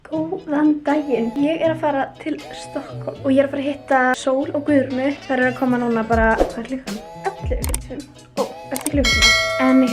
Góðan daginn. Ég að fara til Stockholm og ég að fara að hitta Sól og Guðrúnu. Þær að koma núna bara, hvað klukkan? 11:45. Eftir klukkutíma. En ég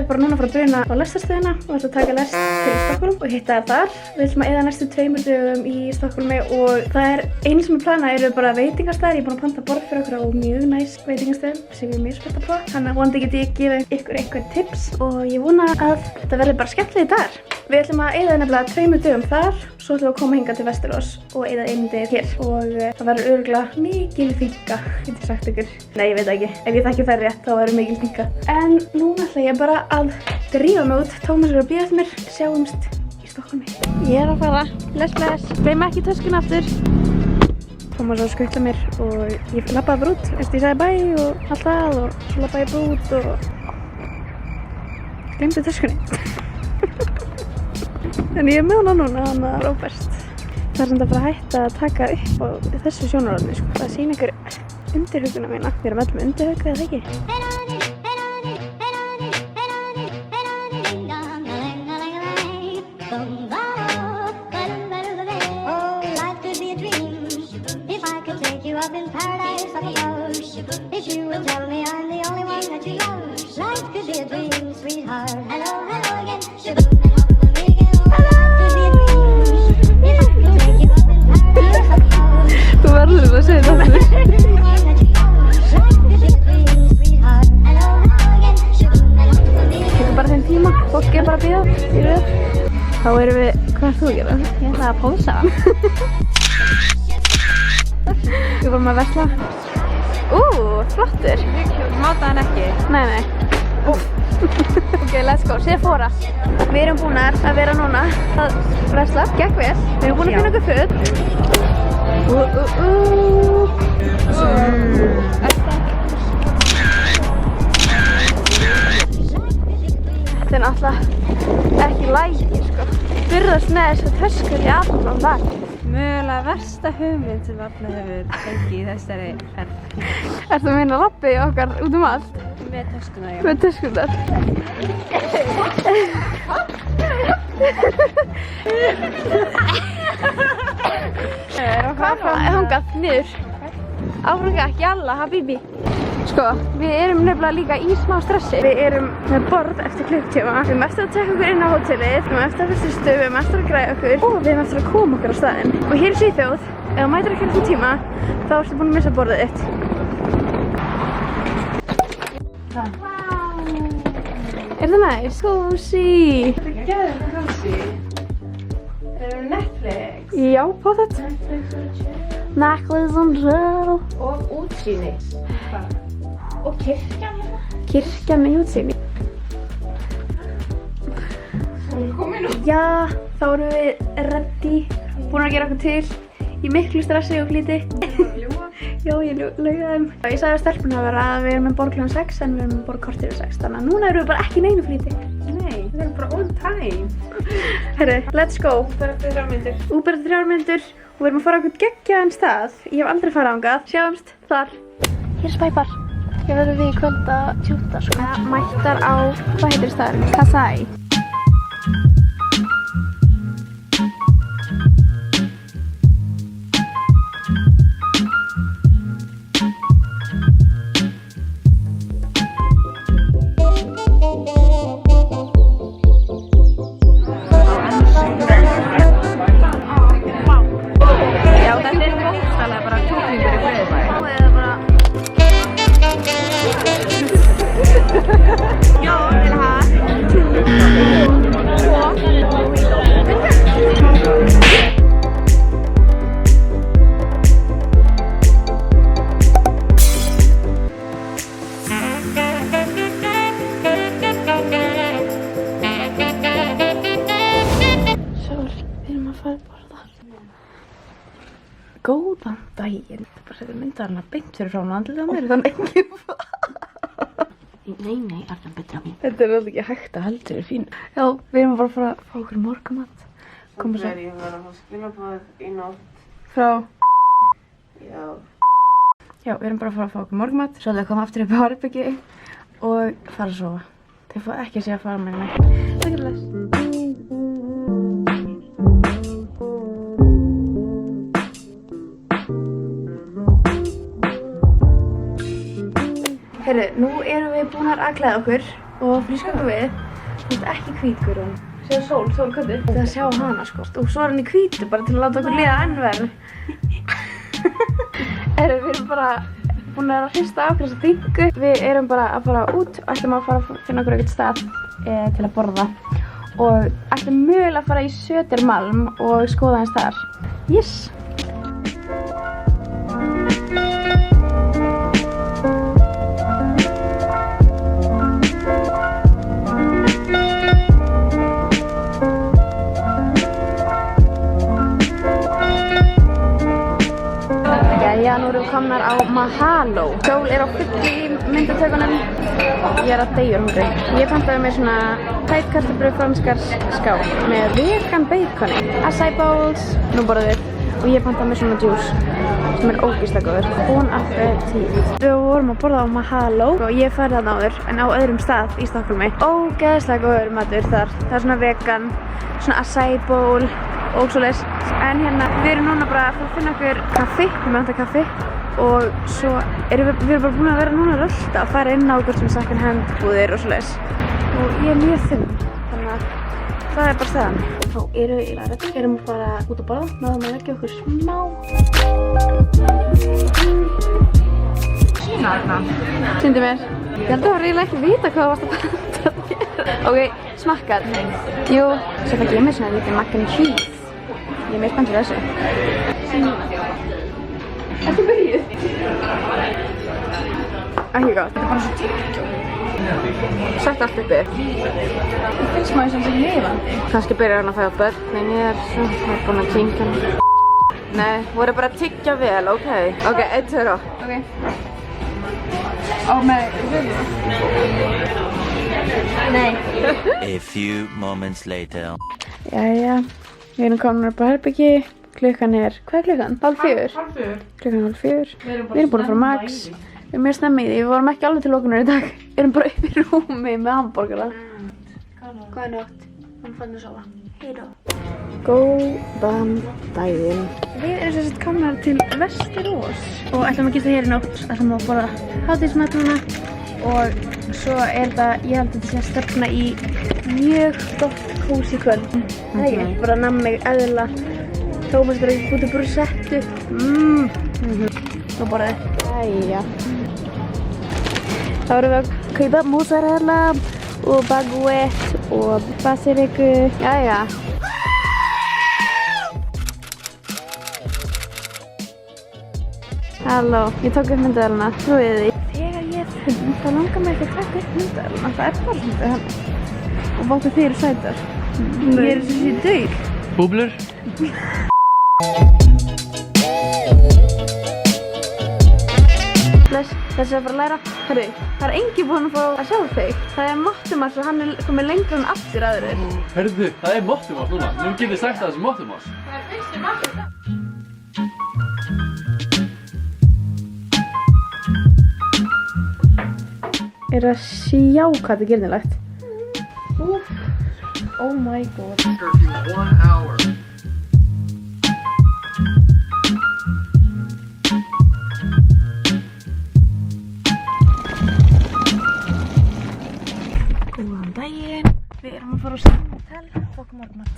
bara núna að fara að bruna á lestarstöðina og ætla að taka lest til Stockholm og hitta þær þar. Við ætlum að eyða næstu 2 dögum í Stockholmi og það einu sem planað eru bara veitingastæðir. Ég er búin að panta borð fyrir okkur á mjög næs veitingastæðum sem ég er mjög spennt að prófa. Þannig að vonandi geti ég gefið ykkur einhver tips og ég vona að þetta verði bara skemmtilegir dagar. Við ætlum að eyða nefnilega 2 dögum þar, svo ætlum við að koma hingað til Vesturós og eyða 1 degi hér og það verður örugglega mikil þinga, get ég sagt ykkur. Nei, ég veit ekki. Ef ég þekki þær rétt, þá verður mikil þinga. En núna ætla ég bara að drífa mig út. Tómas er að bíða eftir mér. Sjáumst í Stockholmi. Ég er að fara. Bless. Gleym ekki töskuna aftur. Tómas var að skutla mér og ég labbaði bara út. Ég sagði bæ og allt það og svo labbaði ég bara út og gleymdi töskunni. En ég er með hana núna, hana Róbert. Það er samt að fara að hætta að taka upp á þessu sjónarhorni, sko. Það sýnir ykkur undirhögguna mína. Við erum öll með undirhögg, eða ekki? Þú verður að segja það aftur. Tekur bara þeim tíma, fólk er bara að bíða í röð. Þá erum við, hvað ert þú að gera? Ég ætla að pósa. Við vorum að versla. Flottur. Máta hann ekki? Nei. Ok, let's go. Sér fóra. Við erum búnar að vera núna að versla. Gekk vel. Við erum búin að finna okkur föt. Þetta er náttúrulega ekki lægi, sko. Burðast með þessu töskur í allan dag. Mögulega versta hugmynd sem Arna hefur fengið í þessari ferð. Ertu að meina labbi okkar út allt? Með töskuna, já. Með töskunar. Hvað hangað niður? Áfram ekki alla, habibi. Sko, við erum nefnilega líka í smá stressi. Við erum með borð eftir klukkutíma. Við erum eftir að tekka okkur inn á hótelið. Við erum eftir að fyrstu stöð, við erum eftir að græða okkur. Og við erum eftir að koma okkur á staðinn. Og hér í Svíþjóð, ef þú mætir ekki eftir tíma, þá ertu búin að missa borðið þitt. Er það næs? Cozy! Þetta er gæðið cozy. Erum við Netflix? Já, pottet. Netflix and chill. Og útsýni. Og kirkjan hérna. Kirkjan með útsýni. Komin út. Já, þá erum við ready. Búin að gera okkur til í miklu stressi og flýti. Já, ég laugaði þeim. Ég sagði að stelpunni að við erum með borð klukkan 6 en við erum með borð korter yfir 6. Þannig að núna erum við bara ekki í neinu flýti. Nei, við erum bara on time. Herri, let's go. Uber eftir 3 mínútur. Uber eftir 3 mínútur og við erum að fara okkur geggjaðan stað. Ég hef aldrei farið þangað. Sjáumst þar. Hér er Spæpar. Hér verðum við í kvöld að tjúta, sko. Mættar á, hvað heitir staðurinn? Kasai. Góðan daginn. Það bara setja myndaðarna beint fyrir frá andlitið á mér, þannig enginn Nei, Arna, betra mín. Þetta er alltaf ekki hægt að heldur fín. Já, við erum bara að fara að fá okkur morgumat. Komum svo. Ég var að fá skilabóð í nótt. Frá? Já. Já, við erum bara að fara að fá okkur morgumat. Svo ætlum við að koma aftur upp á herbergi og fara að sofa. Þið fá ekki að segja að fara með mig. Takk fyrir þess. Nú erum við búin að klæða okkur og fríska okkur við. Þú veist ekki hvít, Guðrún. Sér Sól köttur. Það að sjá hana sko. Og svo er hann í hvítu bara til að láta okkur líða enn verð. Við erum bara búin að hrista af þessa þingu. Við erum bara að fara út og ætlum að fara að finna okkur eitthvað stað til að borða. Og ætlum mögulega að fara í Södermalm og skoða hans þar. Yes! Já, nú erum við komnar á Mahalo. Sól er á fullu í myndatökunum. Ég er að deyja hungri. Ég pantaði mér svona tætkartöflur franskar skál með vegan baconi. Acai bowls, nú borðum við. Og ég pantaði mér svona juice sem er ógeðslega góður. Bon appetit. Við vorum að borða á Mahalo og ég færði þarna áður en á öðrum stað í Stokkhólmi. Ógeðslega góður matur þar. Það er svona vegan, svona acai bowl og svoleiðis. En hérna, við erum núna bara að finna okkur kaffi, við vantar kaffi og svo erum við bara búin að vera núna að rölda að fara inn á okkur sem second hand búðir og svoleiðis. Og ég er mjög þunn, þannig að það er bara staðan. Þá erum við í lagrættu, erum að fara út að borða, náðum að leggja okkur smá. Sína þarna. Sýndi mér. Ég held að það var eiginlega ekki vita hvað það varst að gera. Ok, smakkað. Jú, svo fæk ég mér svona lítið mac and cheese. Ég er mjög spennt fyrir þessu. Ertu byrjuð? Ekki gott, þetta er bara svo tyggjó. Sett allt uppi. Það finnst maður sem lifandi. Kannski byrjar hann að fæða börnin ég er svo, það er búin að kynka hann. Nei, voru bara að tyggja vel, ok. Ok, 1, 2 og. Ok. Og með röðu. Nei. A few moments later. Jæja. Við erum komin upp á herbyggi, klukkan er, hvað er klukkan? 3:30? 3:30. Klukkan er 4:30. Við erum búin að fara Max. Við erum mjög snemmi í því, við vorum ekki alveg til lokunar í dag. Við erum bara upp í rúmi með hamborgara. Hvað er nótt? Hún fann að sofa. Heyrðu. Góðan daginn. Við erum sem sagt komnar til Vesturós og ætlum að gista hér í nótt. Ætlum að borða hádegismat núna og svo er þetta, ég held að þetta sé að stefna í mjög gott kósí kvöld. Það er ekki, bara nammi, eðla, Tómas er ekki út brusettu. Svo borðið. Jæja. Þá erum við að kaupa mozzarella og baguette og basiliku. Jæja. Halló, ég tók upp myndaðalina, trúið því. Þegar ég er þunn, þá langar mér ekki að taka upp myndaðalina. Það er bara svona hann. Og báta þið eru sætar. Ég er þessi dög. Búblur? Bless, þessi er bara að læra. Hörru, það er enginn búinn að fá að sjá þig. Það er Mottumars og hann er komið lengra en allir aðrir. Hörðu, það er Mottumars núna. Nú getur þið sagt það þessi Mottumars. Það er fyrsti Mottumars. Er að sjá hvað þetta er girnilegt. Oh my god. Góðan daginn. Við erum að fara á Hotel, fókum morgunmat.